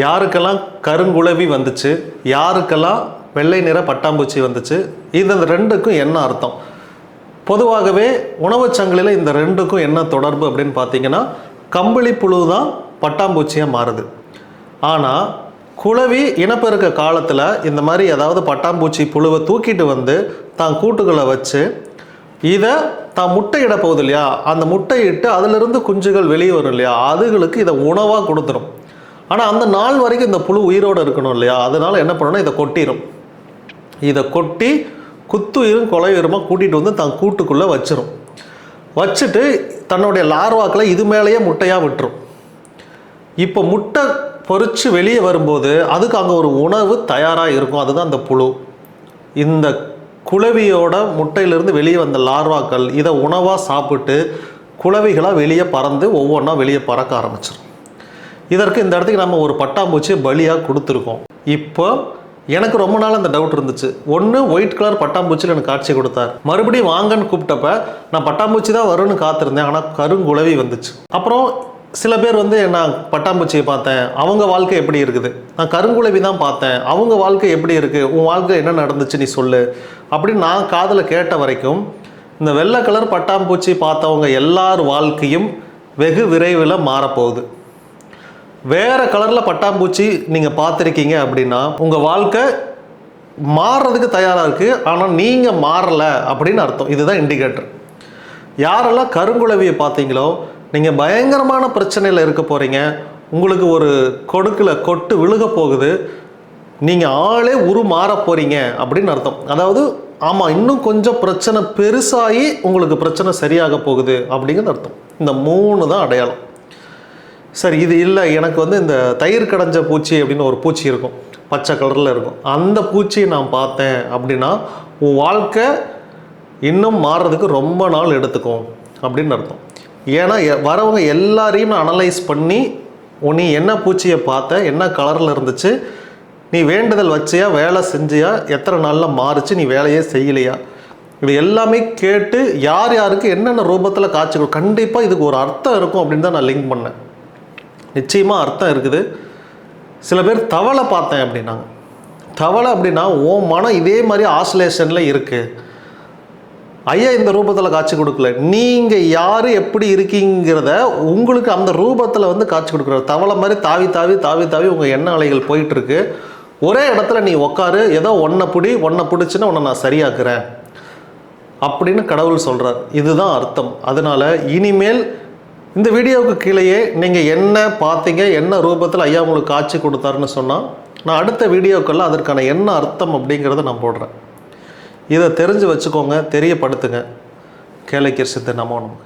யாருக்கெல்லாம் கருங்குளவி வந்துச்சு, யாருக்கெல்லாம் வெள்ளை நிற பட்டாம்பூச்சி வந்துச்சு, இது இந்த ரெண்டுக்கும் என்ன அர்த்தம்? பொதுவாகவே உணவுச் சங்கிலியில் இந்த ரெண்டுக்கும் என்ன தொடர்பு அப்படின்னு பார்த்தீங்கன்னா, கம்பளி புழு தான் பட்டாம்பூச்சியாக மாறுது. ஆனால் குளவி இனப்பெருக்க காலத்தில் இந்த மாதிரி ஏதாவது பட்டாம்பூச்சி புழுவை தூக்கிட்டு வந்து தான் கூட்டுகளை வச்சு இதை தான் முட்டையிட போகுது இல்லையா, அந்த முட்டையிட்டு அதிலிருந்து குஞ்சுகள் வெளியே வரும் இல்லையா, அதுகளுக்கு இதை உணவாக கொடுத்துரும். ஆனால் அந்த நாள் வரைக்கும் இந்த புழு உயிரோடு இருக்கணும் இல்லையா, அதனால் என்ன பண்ணணும், இதை கொட்டிடும். இதை கொட்டி குத்துயிரும் கொலையுயிரமாக கூட்டிகிட்டு வந்து தான் கூட்டுக்குள்ளே வச்சிரும். வச்சுட்டு தன்னுடைய லார்வாக்களை இது மேலேயே முட்டையாக விட்டுரும். இப்போ முட்டை பொறிச்சு வெளியே வரும்போது அதுக்கு அங்கே ஒரு உணவு தயாராக இருக்கும், அதுதான் அந்த புழு. இந்த குளவியோட முட்டையிலிருந்து வெளியே வந்த லார்வாக்கள் இதை உணவாக சாப்பிட்டு குளவிகளாக வெளியே பறந்து ஒவ்வொன்றா வெளியே பறக்க ஆரம்பிச்சிடும். இதற்கு இந்த இடத்துக்கு நம்ம ஒரு பட்டாம்பூச்சியை பலியாக கொடுத்துருக்கோம். இப்போ எனக்கு ரொம்ப நாள் அந்த டவுட் இருந்துச்சு. ஒன்று ஒயிட் கலர் பட்டாம்பூச்சியில் எனக்கு காட்சி கொடுத்தார், மறுபடியும் வாங்கன்னு கூப்பிட்டப்ப நான் பட்டாம்பூச்சி தான் வரும்னு காத்திருந்தேன், ஆனால் கருங்குளவி வந்துச்சு. அப்புறம் சில பேர் வந்து நான் பட்டாம்பூச்சியை பார்த்தேன், அவங்க வாழ்க்கை எப்படி இருக்குது, நான் கருங்குளவி தான் பார்த்தேன், அவங்க வாழ்க்கை எப்படி இருக்குது, உன் வாழ்க்கை என்ன நடந்துச்சு நீ சொல்லு அப்படின்னு நான் காதில் கேட்ட வரைக்கும் இந்த வெள்ளை கலர் பட்டாம்பூச்சி பார்த்தவங்க எல்லார் வாழ்க்கையும் வெகு விரைவில் மாறப்போகுது. வேறு கலரில் பட்டாம்பூச்சி நீங்கள் பார்த்துருக்கீங்க அப்படின்னா உங்கள் வாழ்க்கை மாறுறதுக்கு தயாராக இருக்குது, ஆனால் நீங்கள் மாறலை அப்படின்னு அர்த்தம். இதுதான் இண்டிகேட்டர். யாரெல்லாம் கருங்குளவியை பார்த்தீங்களோ நீங்கள் பயங்கரமான பிரச்சனையில் இருக்க போகிறீங்க, உங்களுக்கு ஒரு கொடுக்கில் கொட்டு விழுக போகுது, நீங்கள் ஆளே உருமாற போகிறீங்க அப்படின்னு அர்த்தம். அதாவது ஆமாம், இன்னும் கொஞ்சம் பிரச்சனை பெருசாகி உங்களுக்கு பிரச்சனை சரியாக போகுது அப்படிங்கிறது அர்த்தம். இந்த 3 தான் அடையாளம். சரி, இது இல்லை எனக்கு வந்து இந்த தயிர் கடைஞ்ச பூச்சி அப்படின்னு ஒரு பூச்சி இருக்கும், பச்சை கலரில் இருக்கும், அந்த பூச்சியை நான் பார்த்தேன் அப்படின்னா உன் வாழ்க்கை இன்னும் மாறுறதுக்கு ரொம்ப நாள் எடுத்துக்கும் அப்படின்னு அர்த்தம். ஏன்னா வரவங்க எல்லாரையும் நான் அனலைஸ் பண்ணி நீ என்ன பூச்சியை பார்த்த, என்ன கலரில் இருந்துச்சு, நீ வேண்டுதல் வச்சியா, வேலை செஞ்சியா, எத்தனை நாளில் மாறுச்சு, நீ வேலையே செய்யலையா, இது எல்லாமே கேட்டு யார் யாருக்கு என்னென்ன ரூபத்தில் காட்சி, கண்டிப்பாக இதுக்கு ஒரு அர்த்தம் இருக்கும் அப்படின்னு தான் நான் லிங்க் பண்ணேன். நிச்சயமாக அர்த்தம் இருக்குது. சில பேர் தவளை பார்த்தேன் அப்படின்னாங்க. தவளை அப்படின்னா உன் மனம் இதே மாதிரி ஆசிலேஷனில் இருக்குது, ஐயா இந்த ரூபத்தில் காட்சி கொடுக்கல, நீங்கள் யார் எப்படி இருக்கீங்கிறத உங்களுக்கு அந்த ரூபத்தில் வந்து காட்சி கொடுக்குற. தவளை மாதிரி தாவி தாவி தாவி தாவி உங்கள் எண்ண அலைகள் போயிட்டுருக்கு. ஒரே இடத்துல நீ உட்காரு, ஏதோ ஒன்றை பிடிச்சின்னா உன்னை நான் சரியாக்குறேன் அப்படின்னு கடவுள் சொல்கிறார். இதுதான் அர்த்தம். அதனால் இனிமேல் இந்த வீடியோவுக்கு கீழேயே நீங்கள் என்ன பார்த்தீங்க, என்ன ரூபத்தில் ஐயா உங்களுக்கு காட்சி கொடுத்தாருன்னு சொன்னால் நான் அடுத்த வீடியோக்கெல்லாம் அதற்கான என்ன அர்த்தம் அப்படிங்கிறத நான் போடுறேன். இதை தெரிஞ்சு வச்சுக்கோங்க, தெரியப்படுத்துங்க. கேளை சித்தர் நமோ நமக.